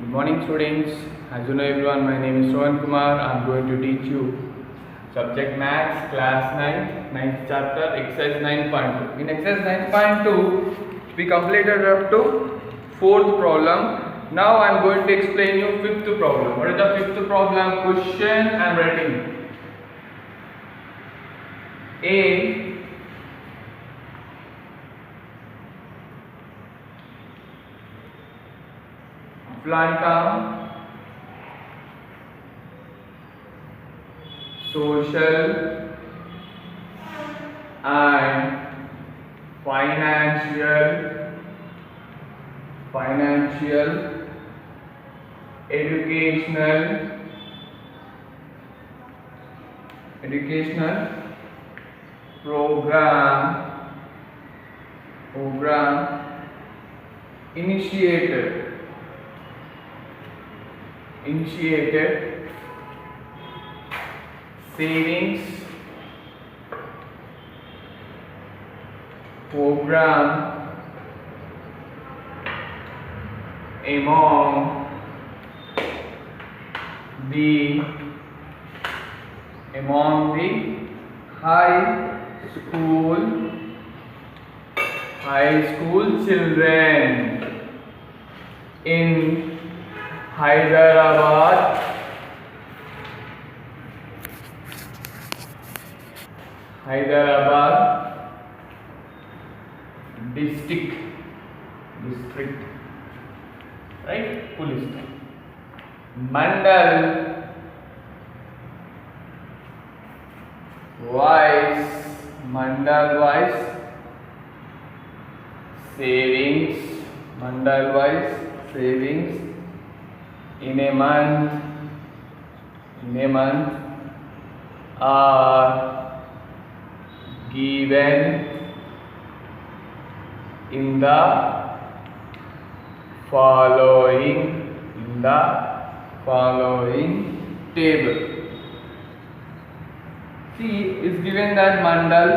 Good morning students. As you know everyone, my name is Rohan Kumar. I am going to teach you subject maths class 9, ninth chapter, exercise 9.2. In exercise 9.2, we completed up to 4th problem. Now I am going to explain you 5th problem. What is the 5th problem? Question I am writing. A Plantam social and financial educational program initiated savings program among the high school children in Hyderabad district, right? Police mandal wise savings in a month are given in the following table. See, is given that mandal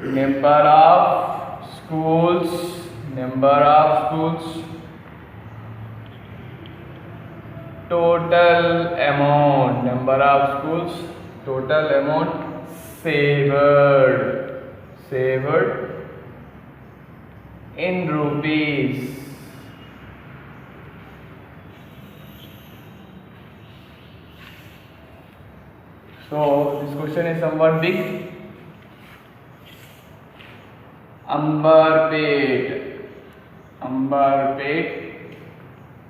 number of schools, total amount favored in rupees. So this question is somewhat big. Ambarpet.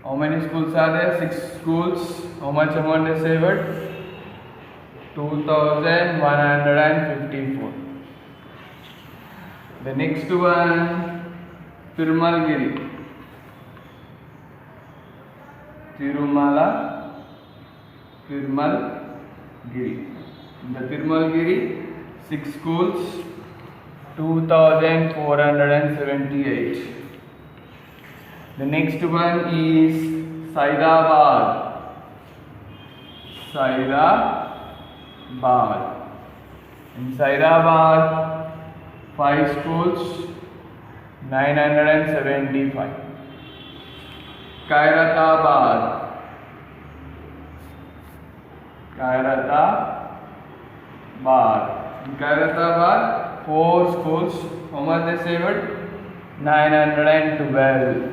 How many schools are there? 6 schools. How much amount is favored? 2,154. The next one, Tirumala. In the Tirumala, 6 schools, 2,478. The next one is Saidabad. In Saidabad, 5 schools, 975. Khairatabad. In Khairatabad, 4 schools. How much they saved? 912.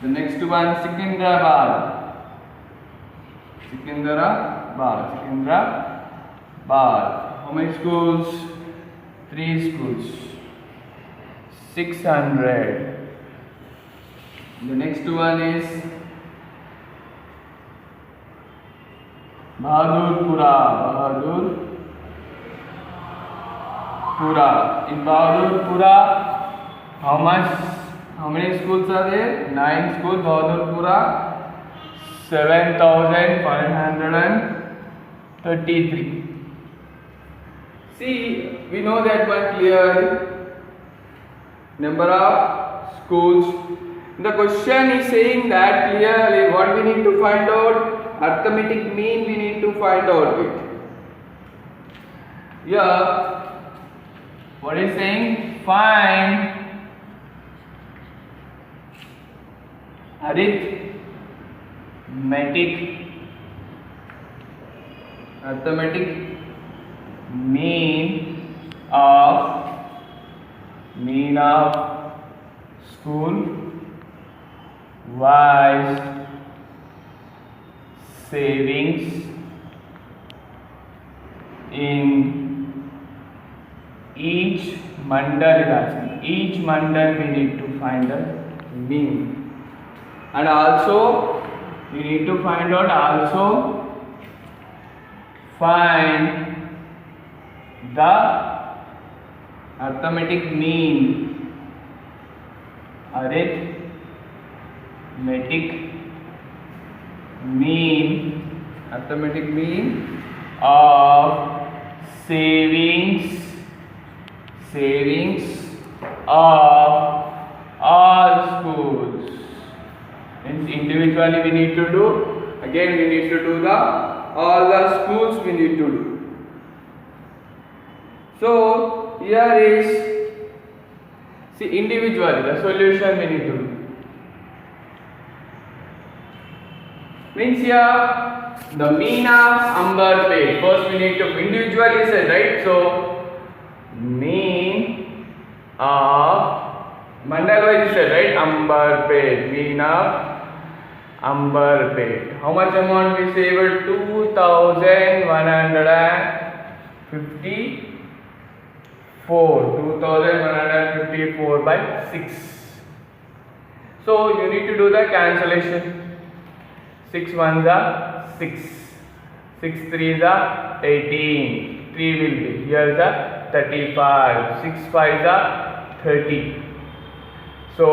The next one, Secunderabad. How many schools? 3 schools. 600. The next one is Bahadurpura. In Bahadurpura, how many schools are there? 9 schools. Bahadurpura, 7,533. See, we know that one clear number of schools. The question is saying that clearly what we need to find out, arithmetic mean we need to find out it. Here, what is saying? Find arithmetic mean of school wise savings in each mandal is asking. Each mandal we need to find the mean, and also we need to find out find the arithmetic mean of savings of all schools. Means individually we need to do, again we need to do the all the schools we need to do. So here is, see, individually the solution we need to do. Means here the mean of Amberpet. First we need to individually say, right? So mean of mandal wise is right? Amberpet. Mean of Amberpet. How much amount we saved? 2,154 by 6. So you need to do the cancellation. 6 ones are 6, 6 threes are 18, 3 will be, here is a 35, 6 fives are 30. So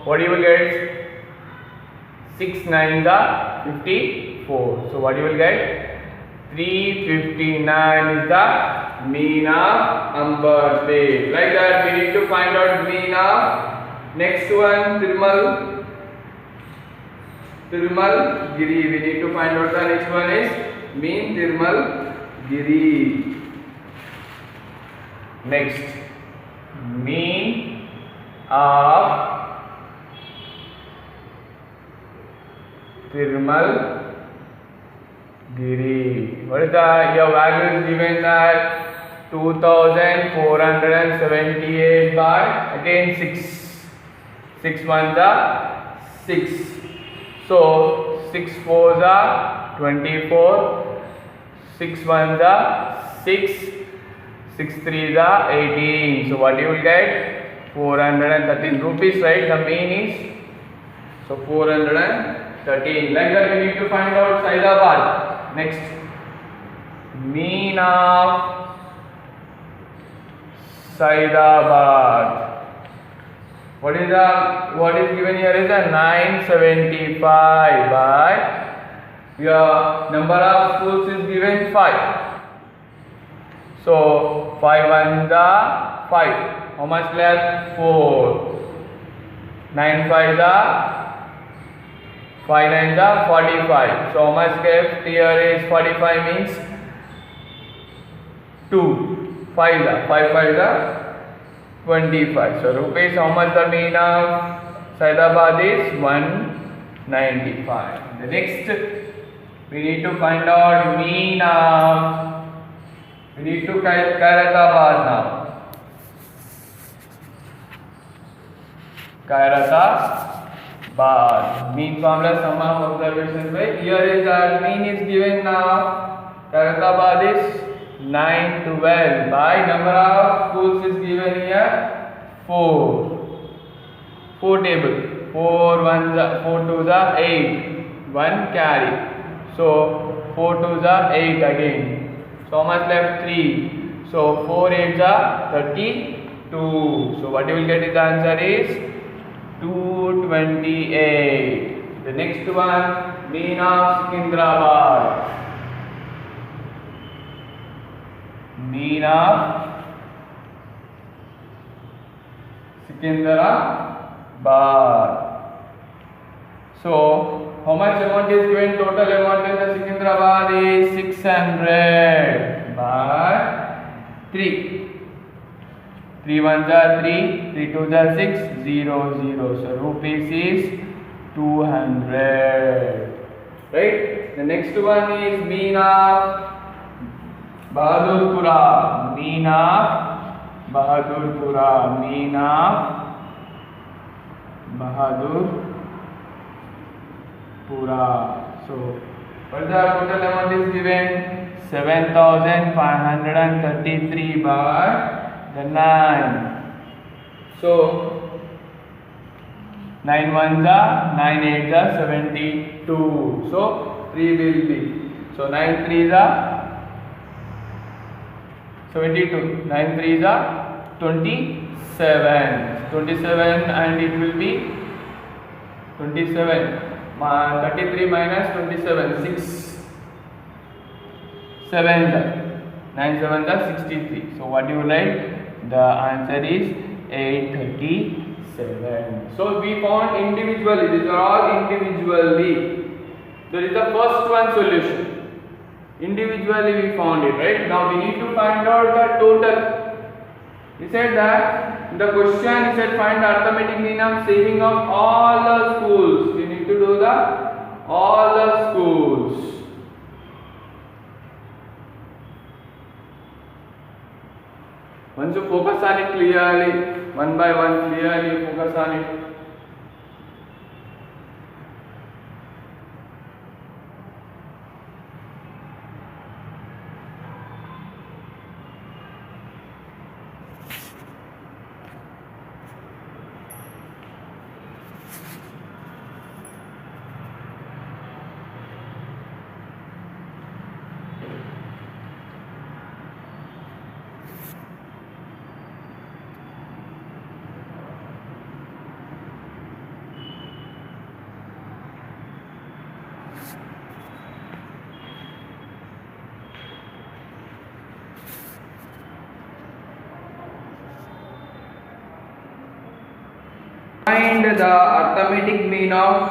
what you will get? 6 nines are 54. So what you will get? 359 is the mean of Amberpet. Like that we need to find out mean of next one, Tirmalgiri. We need to find out the next one is mean Tirmalgiri. Next, mean of Tirmalgiri. What is the your value is given that 2478 by again 6. 6 ones are 6. So 6 fours are 24. 6 ones are 6. 6 threes are 18. So what you will get? 413 rupees, right? The mean is so 413. Like that we need to find out Saidabad. Next, mean of Saidabad. What is given here is a 975 by your number of schools is given 5. So 5 ones are 5. How much left? 4. 9 fives are 5 nines are 45. So how much left here is 45 means 2. 5 fives are 25. So rupees, how much the mean of Saidabad is 195. The next we need to find out mean of, we need to Khairatabad now. Khairatabad. Mean formula sum of observations by, here is our mean is given now. Khairatabad is 912 by number of schools is given here 4. 4 table. 4 ones are 4 twos are 8. 1 carry. So 4 twos are 8 again. So how much left? 3. So 4 eights are 32. So what you will get is the answer is 228. The next one, mean of Secunderabad. Mean of Secunderabad. So how much amount is given? Total amount in the Secunderabad is 600 by 3. 3 ones are 3, 3 twos are 6, 0, 0. So rupees is 200. Right? The next one is mean of Bahadurpura. Mean of Bahadurpura. Mean of Bahadurpura. So, what is the total amount is given? 7,533 by the 9. So 9 ones are 9 8s are 72. So 3 will be. So 9 3s are 72. 9 3s are 27. 27 and it will be 27. 33 minus 27. 6 7s are 9 7s are 63. So what do you write? The answer is 837. So we found individually. These are all individually. There is the first one solution. Individually we found it, right? Now we need to find out the total. He said that in the question he said find the arithmetic mean of saving of all the schools. We need to do the all the schools. Once you focus on it clearly, one by one clearly focus on it. Find the arithmetic mean of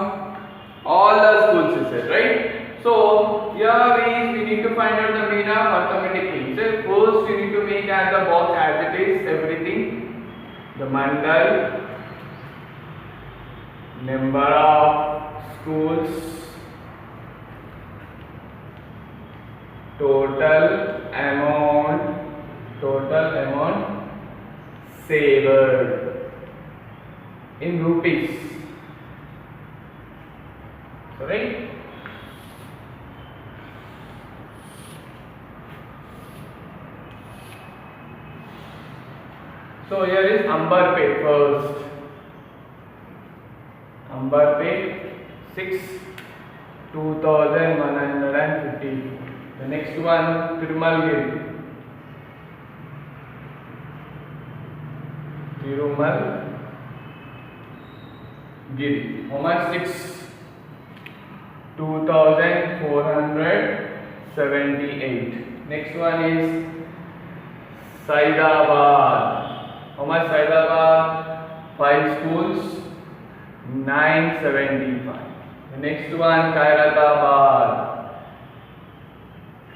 all the schools, he said, right? So here we need to find out the mean of arithmetic mean. So first we need to make as the box as it is, everything. The mandal, number of schools, total amount saved in rupees. So right? So here is Amberpet first. Amberpet 6 2,150. The next one Tirumalgiri. How much? 6 2,478. Next one is Saidabad. How much Saidabad? 5 schools 975. The next one Khairatabad.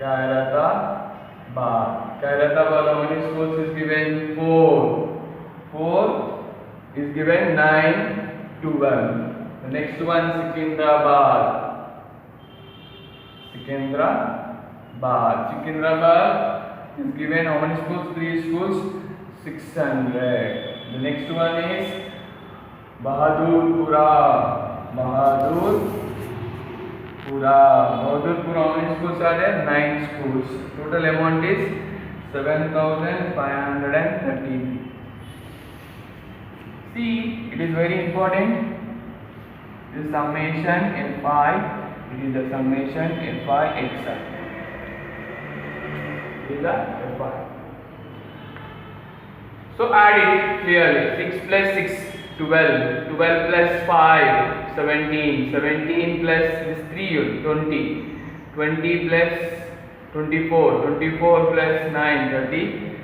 Khairatabad, how many schools is given? 4 is given 9 12. The next one Secunderabad is given how many schools? 3 schools 600. The next one is Bahadurpura. How many schools are there? 9 schools. Total amount is 7,530. See, it is very important. The summation F5. It is the summation F5 XI. It is the F5. So add it clearly. 6 plus 6, 12. 12 plus 5, 17. 17 plus this 3, 20. 20 plus 24. 24 plus 9, 30.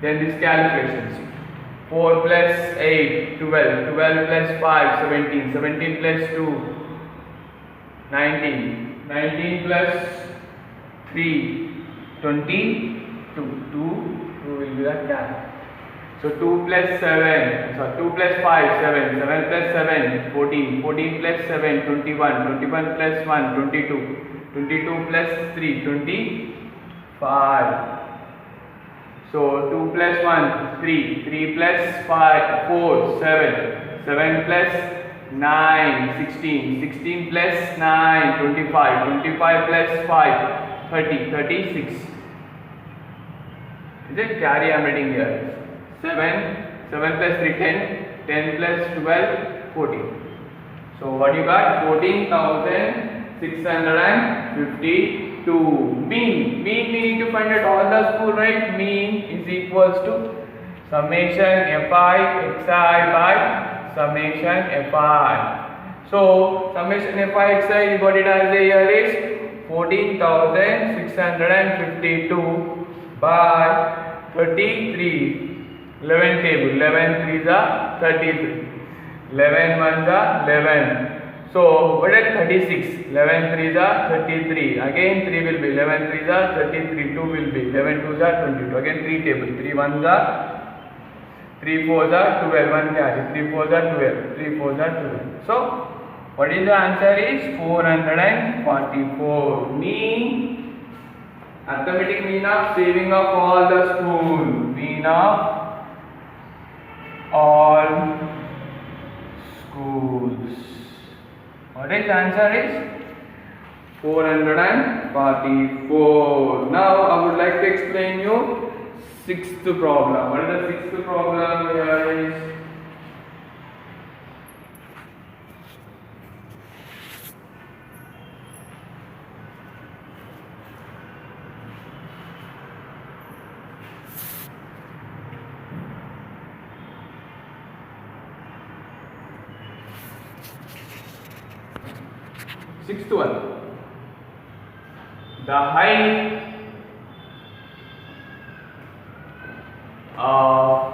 Then this calculations. 4 plus 8, 12. 12 plus 5, 17. 17 plus 2, 19. 19 plus 3, 22. 2 will be the gap. So So 2 plus 7, so 2 plus 5, 7, 7 plus 7, 14, 14 plus 7, 21, 21 plus 1, 22, 22 plus 3, 25. So 2 plus 1, 3, 3 plus 5, 4, 7, 7 plus 9, 16, 16 plus 9, 25, 25 plus 5, 30, 36. Is it? Carry I am reading here. 7, 7 plus 3, 10, 10 plus 12, 14. So what you got? 14,652. Mean we need to find out all the school, right? Mean is equals to summation fi xi by summation fi. So summation fi xi, what it has here is 14,652 by 33. 11 table, 11 3s are 33, 11 1s are 11. So what is 36? 11 3s are 33. Again 3 will be 11 3s are 33. 2 will be 11 2s are 22. Again 3 table. 3 1s are 3 4s are 12. 1 carry. 3 4s are 12. 3 4s are 12. So what is the answer is 444. Mean, arithmetic mean of saving of all the school. Mean of all schools. What is the answer is 444. Now I would like to explain you sixth problem. What is the sixth problem here is sixth one. The height of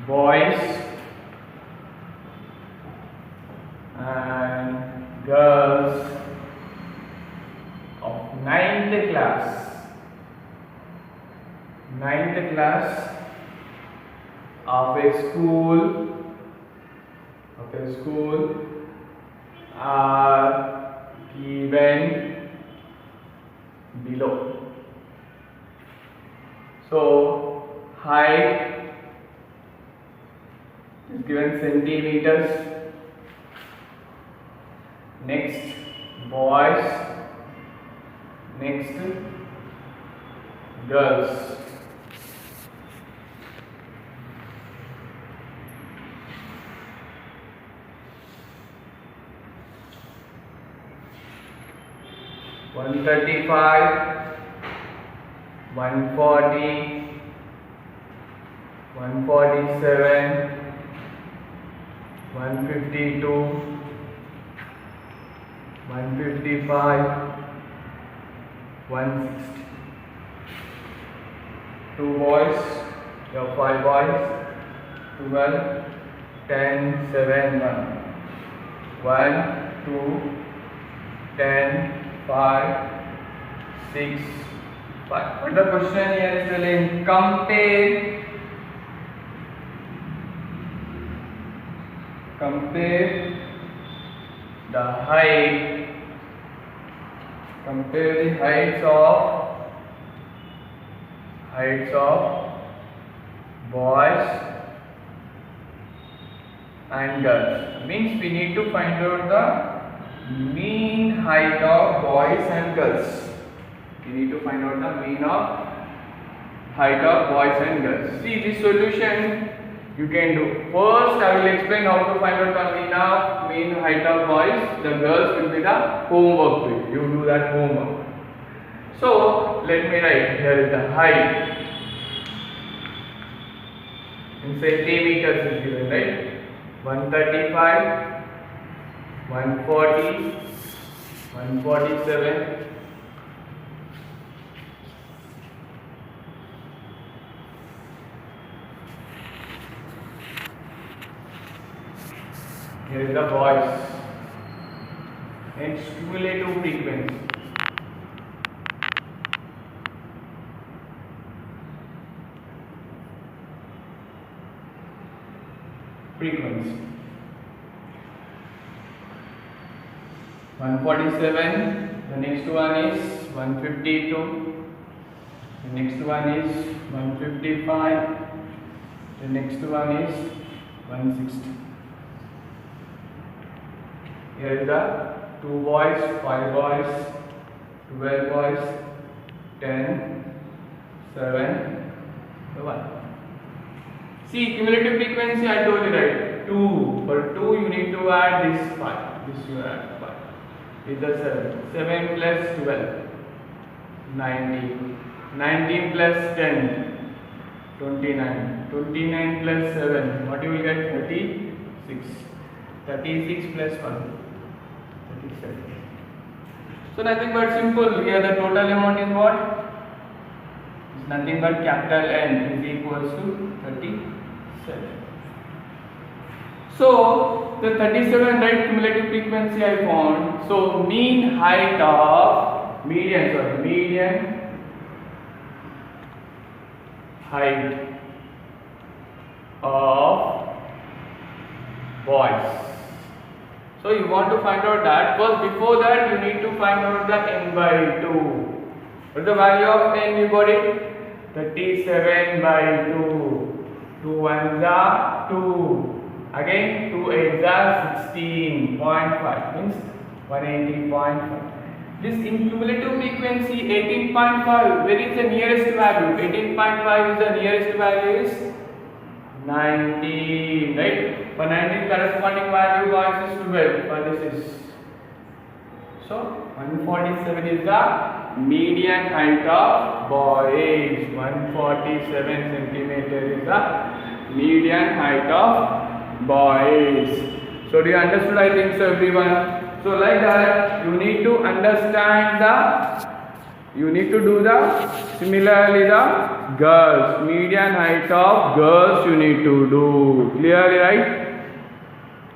boys and girls of ninth class of a school are given below. So height is given centimeters. Next boys, next girls. One 35, 140, 147, 152, 155, 160. 2 boys, you have 5 boys, 12, 10, 7, 1, 2, 10, 5, 6, 5. But the question here is telling compare the height, compare the heights of boys and girls. Means we need to find out the mean height of boys and girls. We need to find out the mean of height of boys and girls. See this solution you can do. First I will explain how to find out the mean height of boys. The girls will be the homework with. You do that homework. So let me write. Here is the height. In centimeters is given, right? 135, 140, 147, 1. Here is the boys. Next cumulative frequency. frequency. 147, the next one is 152, the next one is 155, the next one is 160. Here is the 2 boys, 5 boys, 12 boys, 10, 7, 1. See, cumulative frequency I told you, right? 2. For 2 you need to add this 5. This you add 5. Is the 7. 7 plus 12. 19. 19 plus 10. 29. 29 plus 7. What you will get? 36. 36 plus 1. 37. So nothing but simple. Here the total amount is what? It's nothing but capital N is equals to 37. So the 37 right cumulative frequency I found. So median height of voice. So you want to find out that, because before that you need to find out the n by 2. What is the value of n? You got it? 37 by 2. 2 ones are 2. Again 2 8s are 16.5, means 180.5. This in cumulative frequency 18.5. Where is the nearest value? 18.5 is the nearest value is 19, right? For 19 corresponding value voice is 12. For this is, so 147 is the median height of boys. 147 centimeter is the median height of boys. So do you understood? I think so, everyone. So like that you need to understand you need to do similarly the girls, median height of girls you need to do clearly, right?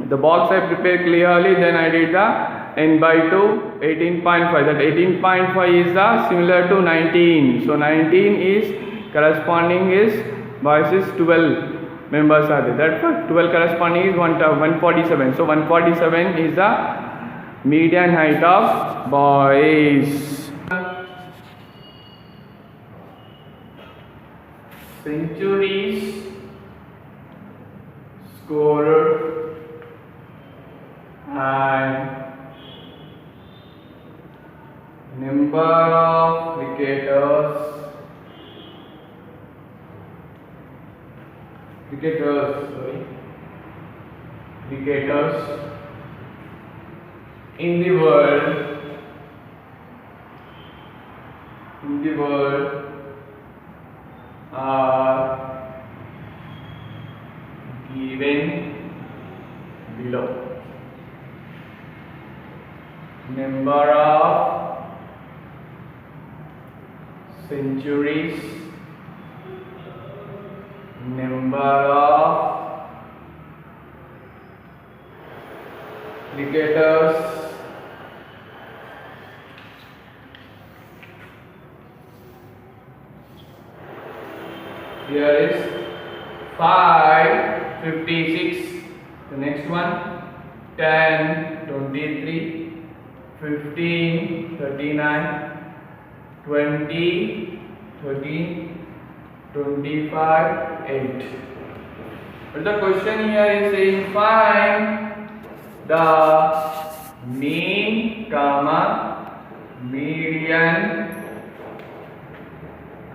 The box I prepared clearly, then I did the n by 2, 18.5. That 18.5 is similar to 19. So 19 is corresponding is boys is 12 members are there. That 12 corresponding is 147. So 147 is the median height of boys. Centuries scored and number of cricketers in the world are given below. Number of centuries, number of cricketers here is 5, 56. The next one 10, 23, 15, 39, 20, 13, 25, 8. But the question here is saying find the mean, median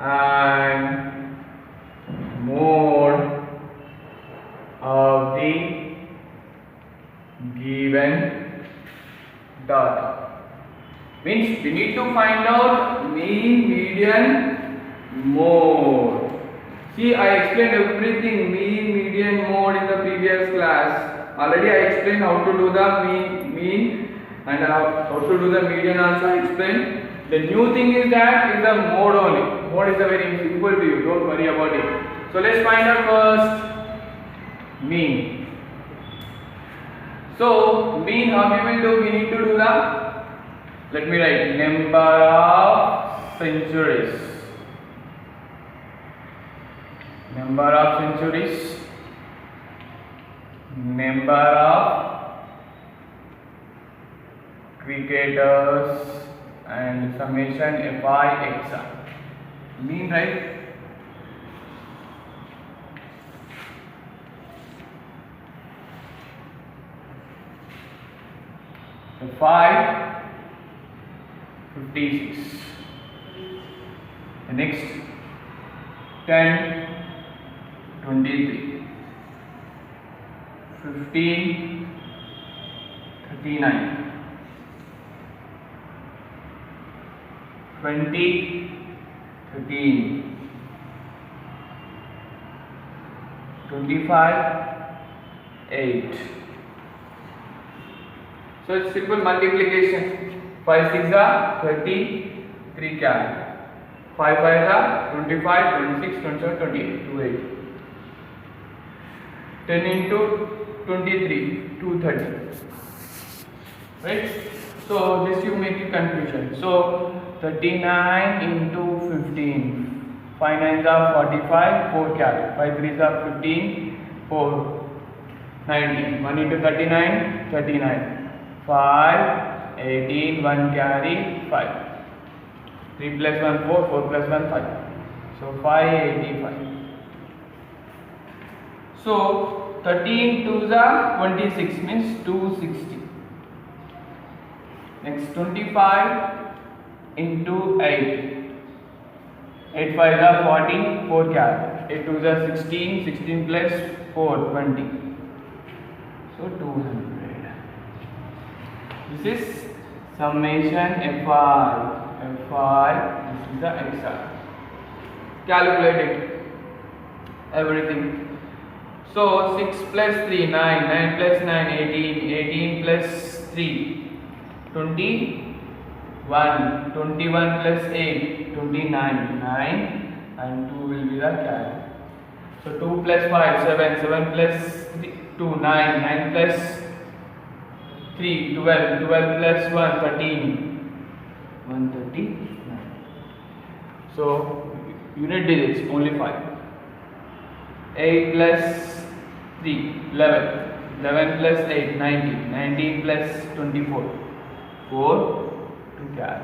and mode of the given data. Means we need to find out mean, median, mode. See, I explained everything mean, median, mode in the previous class. Already I explained how to do the mean and how to do the median also I explained. The new thing is that is the mode only. Mode is a very simple to you, don't worry about it. So let's find out first mean. So mean, how we will do? We need to do let me write number of centuries. Number of centuries number of cricketers and summation fi xi. Mean, right? So 56. The next 10, 23, 15, 39, 20, 13, 25, 8. So it's simple multiplication. 5 6 are 30, 3 carry. 5 5 are 25, 26, 27, 28, 28. 10 into 23, 230. Right? So this you make a confusion. So 39 into 15. 5 9s are 45, 4 carry. 5 3s are 15, 4 19. 1 into 39, 39. 5, 18, 1 carry, 5. 3 plus 1, 4, 4 plus 1, 5. So 585. So 13 2s are 26, means 260. Next 25 into 8. 8 5s are 40, 4 carry. 8 2s are 16, 16 plus 4, 20. So 200. This is summation fi. This is the xi. Calculate it. Everything. So 6 plus 3, 9, 9 plus 9, 18, 18 plus 3, 21, 21 plus 8, 29, 9, and 2 will be the carry. So 2 plus 5, 7, 7 plus 2, 9, 9 plus 3, 12, 12 plus 1, 13, 139. So unit digits only 5. 8 plus 3, 11, 11 plus 8, 19, 19 plus 24, 4, 2 carry.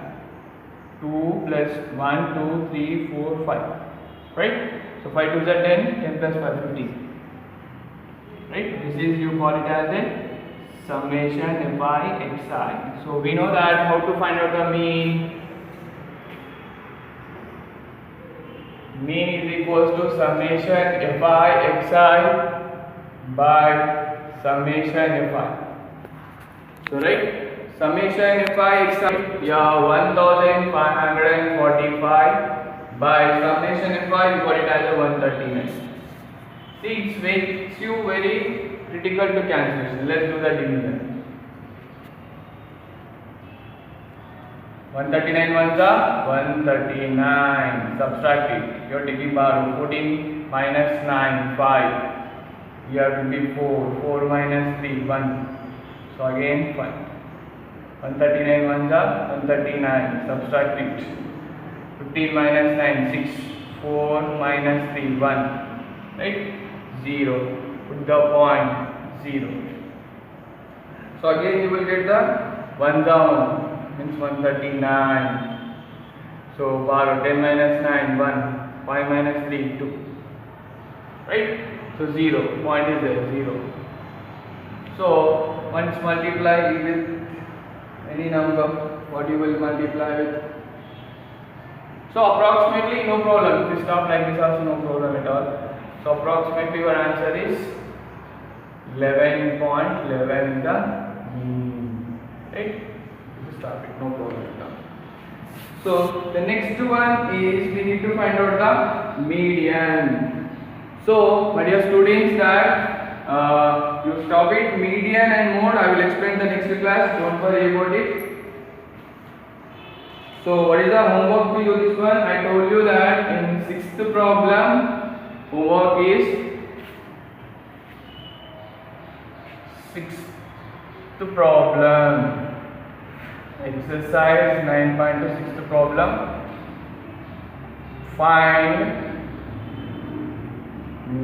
2 plus 1, 2, 3, 4, 5. Right? So 5 2s are 10, 10 plus 5, 15. Right? This is, you call it as a summation fi xi. So we know that how to find out the mean. Mean is equals to summation fi xi by summation fi. So right, summation fi xi, yeah, 1545 by summation fi, you got it as a 139. See, it's very critical to cancellation. Let's do the division. 139 ones are 139. Subtract it. You're taking bar 14 minus 9, 5. You have to be 4. 4 minus 3, 1. So again 5. 139 ones are 139. Subtract it. 15 minus 9, 6. 4 minus 3, 1. Right? 0. Put the point 0. So again you will get the 1 down, means 139. So bar 10 minus 9, 1. 5 minus 3, 2. Right? So 0. Point is there, 0. So once multiply with any number, what you will multiply with? So approximately no problem. If you stop like this also no problem at all. So approximately your answer is 11.11 is the mean. Right? You stop it, no problem at all. So the next one is we need to find out the median. So my dear students, that you stop it, median and mode I will explain the next class. Don't worry about it. So what is the homework to you this one? I told you that in 6th problem homework is 6th problem. Exercise 9.2 6th problem. Find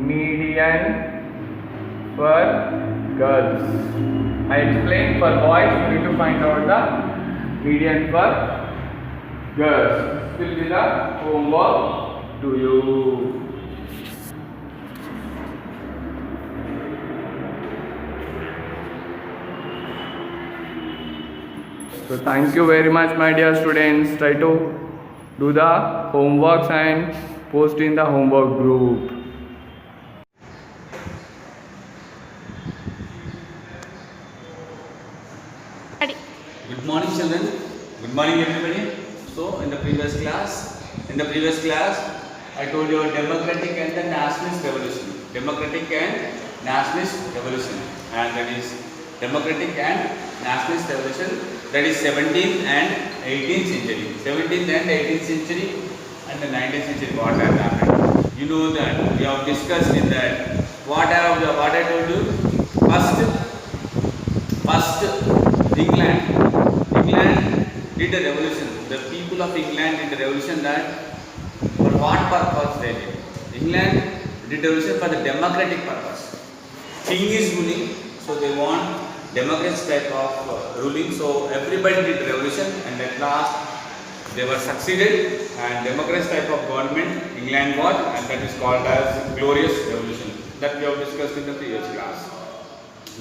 median for girls. I explained for boys you need to find out the median for girls. This will be the homework to you. So thank you very much my dear students. Try to do the homeworks and post in the homework group. Good morning children. Good morning everybody. So in the previous class I told you democratic and the nationalist revolution. Democratic and nationalist revolution. And that is democratic and nationalist revolution, that is 17th and 18th century. 17th and 18th century and the 19th century what has happened. You know that we have discussed in that what I told you. First England did a revolution. The people of England did a revolution that for what purpose they did? England did a revolution for the democratic purpose. King is ruling, so they want democratic type of ruling. So everybody did revolution, and at last they were succeeded, and democratic type of government England got, and that is called as Glorious Revolution. That we have discussed in the previous class.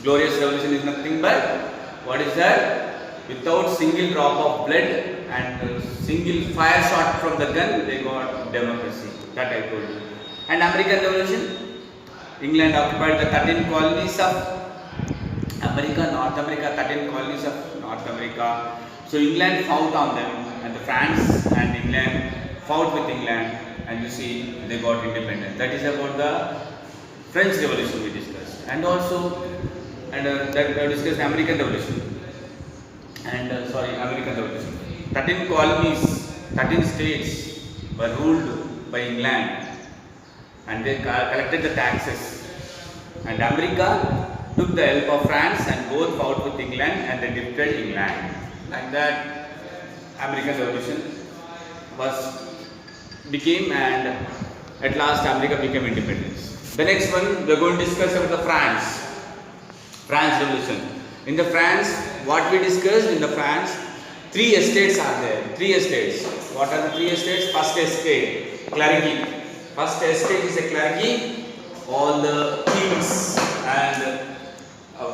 Glorious Revolution is nothing but what is that? Without single drop of blood and single fire shot from the gun, they got democracy. That I told you. And American Revolution, England occupied the 13 colonies of America, North America, 13 colonies of North America. So England fought on them, and the France and England fought with England, and you see they got independence. That is about the French Revolution we discussed, and also that we discussed American Revolution. American Revolution. 13 colonies, 13 states were ruled by England, and they collected the taxes. And America took the help of France, and both fought with England, and they defeated England. Like that, American Revolution became, and at last America became independence. The next one we are going to discuss about the France Revolution. In the France, what we discussed in the France, 3 estates are there. 3 estates. What are the 3 estates? First estate, clergy. First estate is a clergy. All the kings and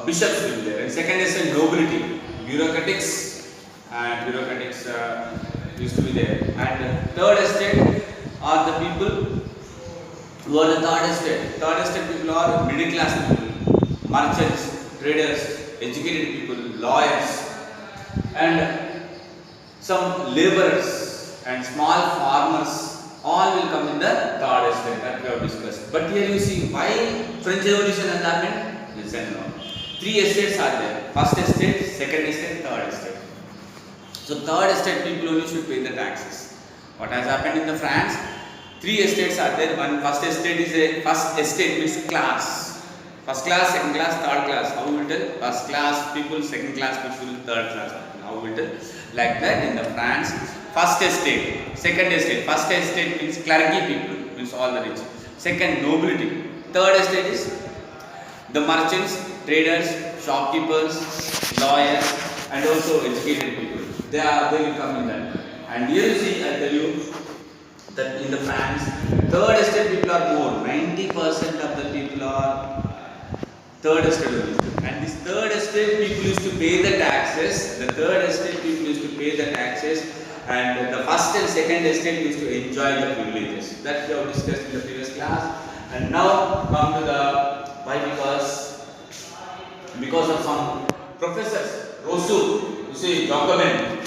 bishops will be there. And second estate, nobility, bureaucratics, and bureaucratics used to be there. And third estate are the people who are the third estate. Third estate people are middle class people, merchants, traders, educated people, lawyers, and some laborers and small farmers, all will come in the third estate that we have discussed. But here you see why French Revolution has happened. Listen now. 3 estates are there. First estate, second estate, third estate. So third estate people only should pay the taxes. What has happened in the France? 3 estates are there. First estate means class. First class, second class, third class. How we will tell? First class people, second class people, third class people. How we will tell? Like that in the France. First estate, second estate. First estate means clergy people, means all the rich. Second, nobility. Third estate is the merchants, traders, shopkeepers, lawyers, and also educated people. They will come in that. And here you see, I tell you that in the France, third estate people are more. 90% of the people are third estate. And this third estate people used to pay the taxes. The third estate people used to pay the taxes, and the first and second estate used to enjoy the privileges. That we have discussed in the previous class. And now come to the why, because of some professors. Rousseau, you see Jacobin,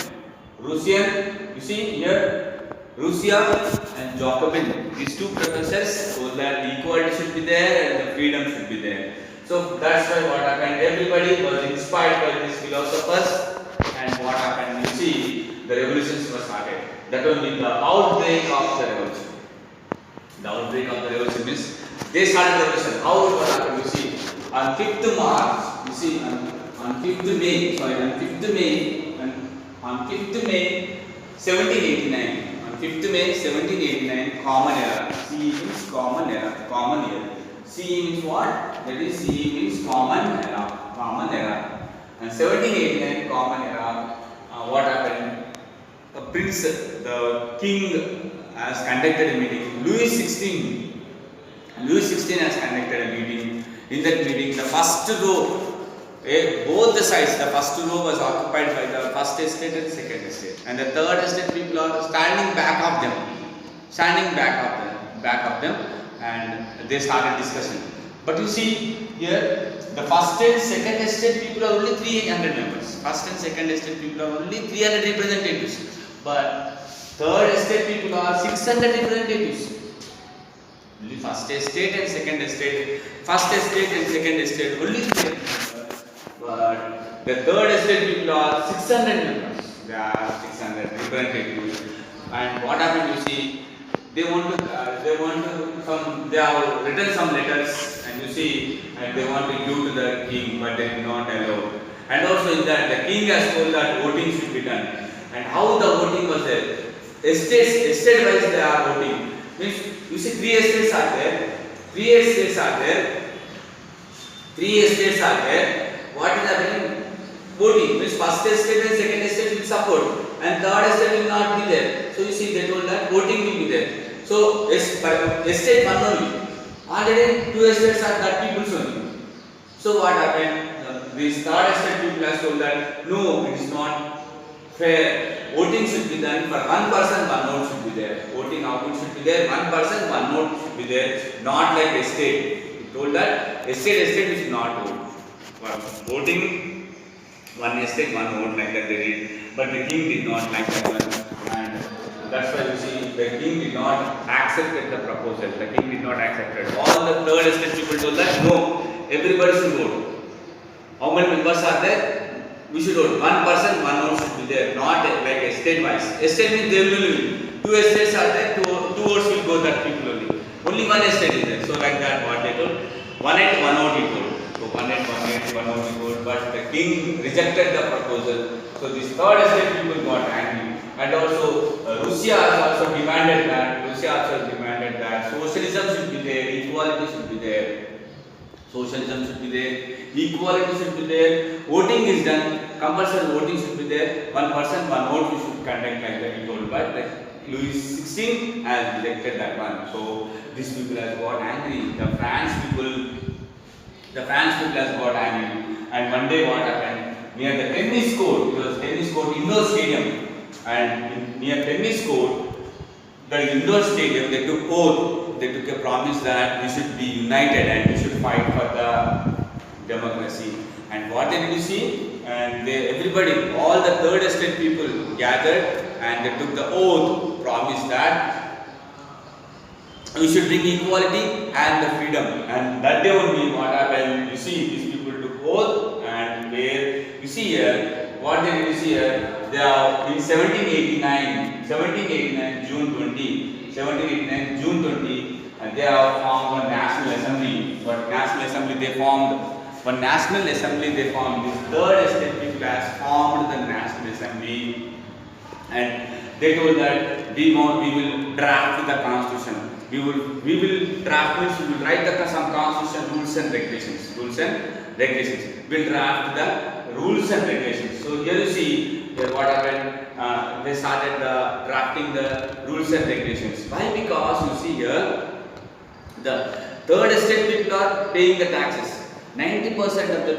Rousseau, you see here Rousseau and Jacobin. These 2 professors told that equality should be there and the freedom should be there. So that's why what happened, everybody was inspired by these philosophers, and what happened, you see, the revolutions were started. That will be the outbreak of the revolution. The outbreak of the revolution means they started the revolution. How it was happened, you see, on 5th March, you see, on 5th May, 1789, on 5th May 1789, common era. C means common era, common year. C means what? That is C means common era. Common era. And 1789 common era. What happened? The prince, the king has conducted a meeting. Louis XVI has conducted a meeting. In that meeting, the first row, both the sides, the first row was occupied by the first estate and second estate, and the third estate people are standing back of them, and they started discussion. But you see here, the first and second estate people are only 300 members. First and second estate people are only 300 representatives, but third estate people are 600 representatives. Only first estate and second estate, only 300 members, but the third estate people are 600 members. They are 600 representatives. And what happened? You see, they have written some letters, and you see, and they want to give to the king, but they did not allow. And also in that, the king has told that voting should be done. And how the voting was there? Estate wise they are voting. Means you see, three estates are there. What is happening? Voting. Means first estate and second estate will support, and third estate will not be there. So you see, they told that voting will be there. So estate one only. Already two estates are that people's only. So what happened? This third estate people has told that no, it is not fair. Voting should be done for one person, one vote should be there. Voting output should be there, one person, one vote should be there. Not like estate. He told that estate is not vote. For voting, one estate, one vote, like that they did. But the king did not like that one. And that's why you see, the king did not accept the proposal. The king did not accept it. All the third estate people told that no, everybody should vote. How many members are there? We should vote. One person, one vote should be there. Not like estate wise. Estate means they will win. Two estates are there, two votes will go that people only. Only one estate is there. So like that, what they told? One head, one vote he told. So one head, one vote he told. But the king rejected the proposal. So this third estate people got angry. And also Russia has also demanded that. Socialism should be there, equality should be there. Equality should be there. Voting is done. Compulsory voting should be there. One person, one vote we should conduct, like that he told. But Louis XVI has elected that one. So these people has got angry. The France people has got angry. And one day what happened? Near the tennis court, it was tennis court indoor stadium. And near tennis court, the indoor stadium, they took oath. They took a promise that we should be united and we should fight for the democracy. And what did we see? And everybody, all the third estate people gathered and they took the oath, promise that we should bring equality and the freedom. And that day only what happened? You see, these people took oath, and where you see here, what did you see here? They are in 1789 June 20, and they have formed one national assembly. What national assembly they formed? One national assembly they formed. This third estate people has formed the national assembly, and they told that we will draft the constitution. We will draft means we will write some constitution rules and regulations. We'll draft the rules and regulations. So here you see what happened. They started drafting the rules and regulations. Why? Because you see here, the third estate people are paying the taxes. 90% of the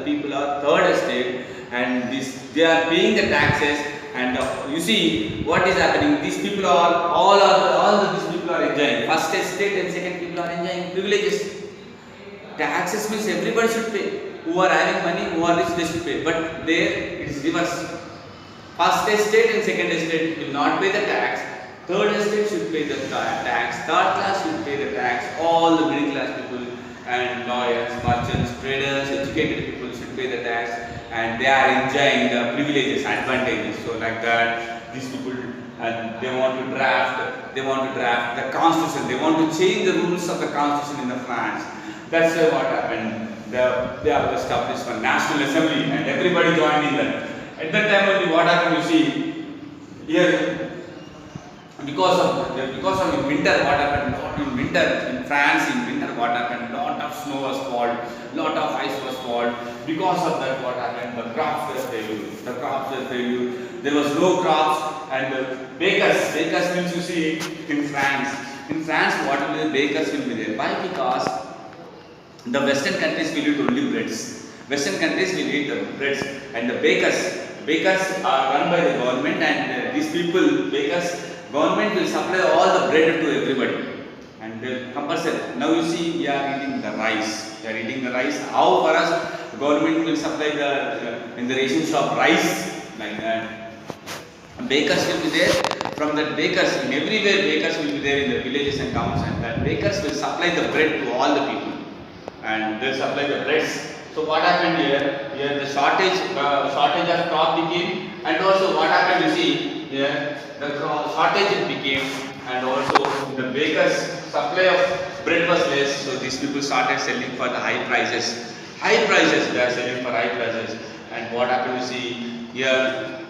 people are third estate, and they are paying the taxes. And you see what is happening. These people are all these people are enjoying. First estate and second people are enjoying privileges. Taxes means everybody should pay. Who are having money, who are rich, they should pay. But there it is reverse. First estate and second estate will not pay the tax. Third estate should pay the tax. Third class should pay the tax. All the middle class people and lawyers, merchants, traders, educated people should pay the tax, and they are enjoying the privileges, advantages. So like that, these people they want to draft the constitution. They want to change the rules of the constitution in the France. That's what happened. They have established one national assembly, and everybody joined in that. At that time only, what happened? You see here, because of in winter, what happened? In France, what happened? snow was fallen, lot of ice was fallen. Because of that, what happened? The crops were failure. The crops were failure. There was no crops, and the bakers means you see in France. In France, what will be the bakers will be there? Why? Because the Western countries will eat only breads. Western countries will eat the breads, and the bakers are run by the government, and these people, bakers, government will supply all the bread to everybody, and compulsory. Now you see, we are eating the rice. We are eating the rice. How for us, government will supply the in the ration shop rice like that. Bakers will be there. From that bakers, in everywhere bakers will be there in the villages and towns, and that bakers will supply the bread to all the people, and they supply the breads. So what happened here? Here the shortage of crop became, and also what happened? You see here the shortage became, and also the bakers' supply of bread was less. So these people started selling for the high prices. High prices, they are selling for high prices. And what happened? You see here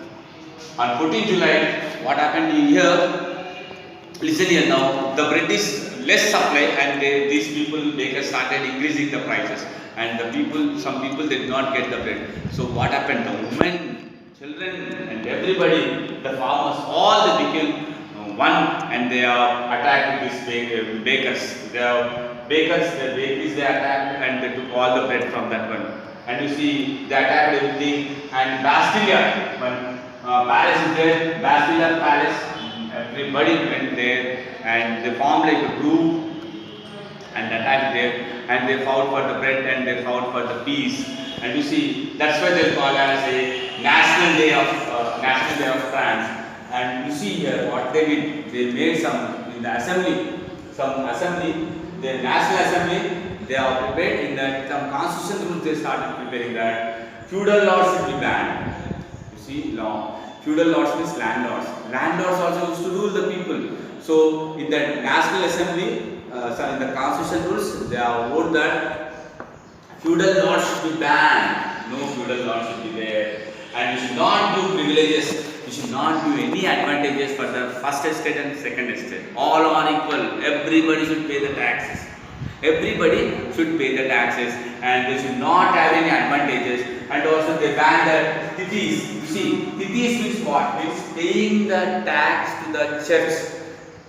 on 14 July, what happened here? Listen here now. The bread is less supply, and these people bakers started increasing the prices, and some people did not get the bread. So what happened? The women, children, and everybody, the farmers, all they became one, and they are attacked these bakers. The bakeries they attacked, and they took all the bread from that one. And you see, they attacked everything. And Bastille, when Paris is there, Bastille Palace, everybody went there, and they formed like a group and attacked there, and they fought for the bread, and they fought for the peace. And you see, that's why they call as a National Day of France. And you see here what they did. They made some in the assembly, the National Assembly. They are prepared in that some constitutional rules. They started preparing that feudal lords should be banned. You see, law. Feudal lords means landlords. Landlords also used to rule the people. So in the National Assembly, in the constitution rules, they have wrote that feudal lords should be banned. No feudal lords should be there, and you should not do privileges. You should not do any advantages for the first estate and second estate. All are equal. Everybody should pay the taxes. Everybody should pay the taxes, and they should not have any advantages. And also they ban the tithis. You see, tithis means what? Means paying the tax to the church.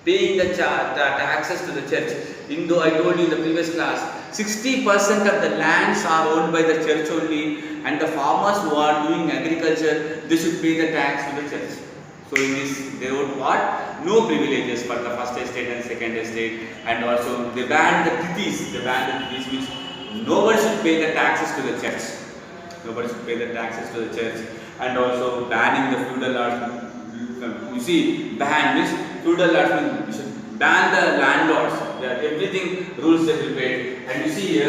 Paying the taxes to the church. I told you in the previous class, 60% of the lands are owned by the church only, and the farmers who are doing agriculture, they should pay the tax to the church. So in this, they wrote what? No privileges for the first estate and second estate, and also they banned the tithis. They banned the tithis, which nobody should pay the taxes to the church. Nobody should pay the taxes to the church, and also banning the feudal lords. You see, ban means feudal lords means you should ban the landlords. Everything rules they prepared. And you see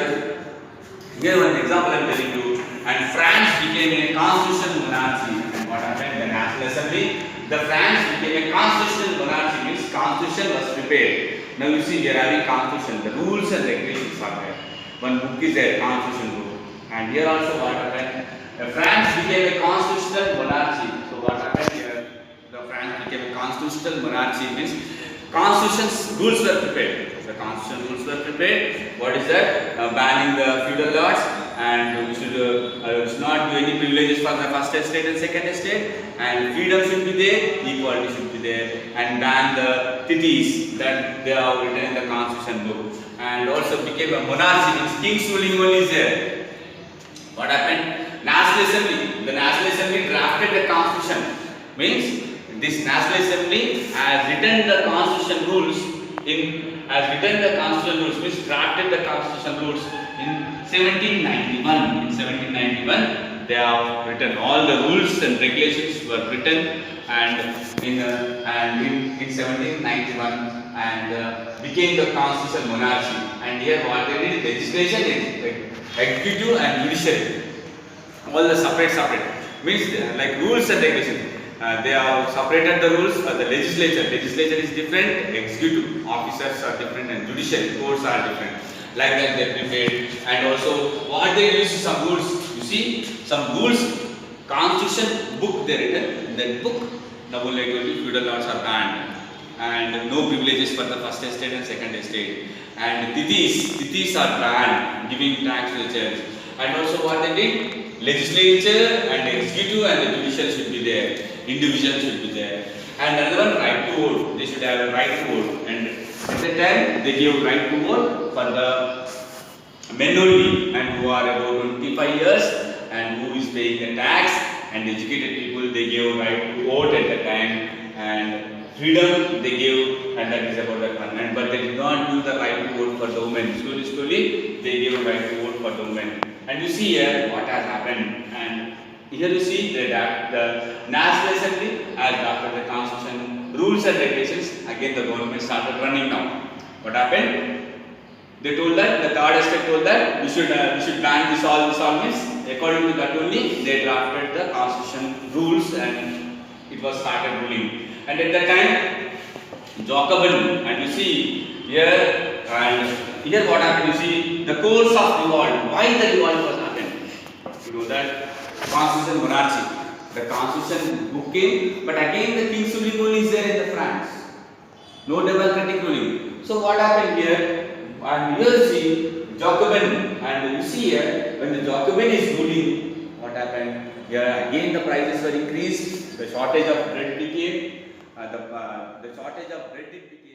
here one example I am telling you. And France became a constitutional monarchy. And what happened? The National Assembly. The France became a constitutional monarchy, means constitution was prepared. Now you see, we are having constitution. The rules and regulations are there. One book is there, constitution book. And here also what happened? France became a constitutional monarchy. So what happened here? The France became a constitutional monarchy, means constitution's rules were prepared. The constitution rules were prepared. What is that? Banning the feudal lords, and we should not do any privileges for the first estate and second estate, and freedom should be there, equality should be there, and ban the tithis that they are written in the constitution book. And also became a monarchy, means king's ruling only is there. What happened? National Assembly. The National Assembly drafted the constitution, means this National Assembly has written the constitution rules means drafted the constitution rules in 1791. In 1791, they have written all the rules and regulations were written, and in 1791, and became the constitutional monarchy. And here what they did, legislation is executive and judiciary, all the separate means like rules and regulations. They have separated the rules for the legislature. Legislature is different, executive officers are different, and judiciary courts are different. Like that they prepared. And also what they use some rules. You see, some rules, constitution book they written. In that book, the feudal lords are banned, and no privileges for the first estate and second estate. and Tithis are banned, giving tax to the church. And also what they did, legislature and executive and the judicial should be there, individual should be there. And another one, right to vote, they should have a right to vote. And at the time, they gave right to vote for the men only, and who are about 25 years and who is paying the tax, and educated people, they gave right to vote at the time, and freedom they gave, and that is about the covenant. But they did not give the right to vote for the women. Slowly they gave right to vote for the women. And you see here what has happened. And here you see that the National Assembly has adopted the constitution, rules and regulations. Again the government started running down. What happened? They told that, the third estate told that we should ban this all means. According to that only, they drafted the constitution rules and it was started ruling. And at that time, Jacobin, and you see here, and here what happened, you see the course of revolt. Why the revolt was happened? You know that constitution monarchy. The constitution book came, but again the king's rule is there in the France. No democratic ruling. So what happened here? And here you see Jacobin, and you see here when the Jacobin is ruling, what happened? Here again the prices were increased, the shortage of bread became, the shortage of bread became.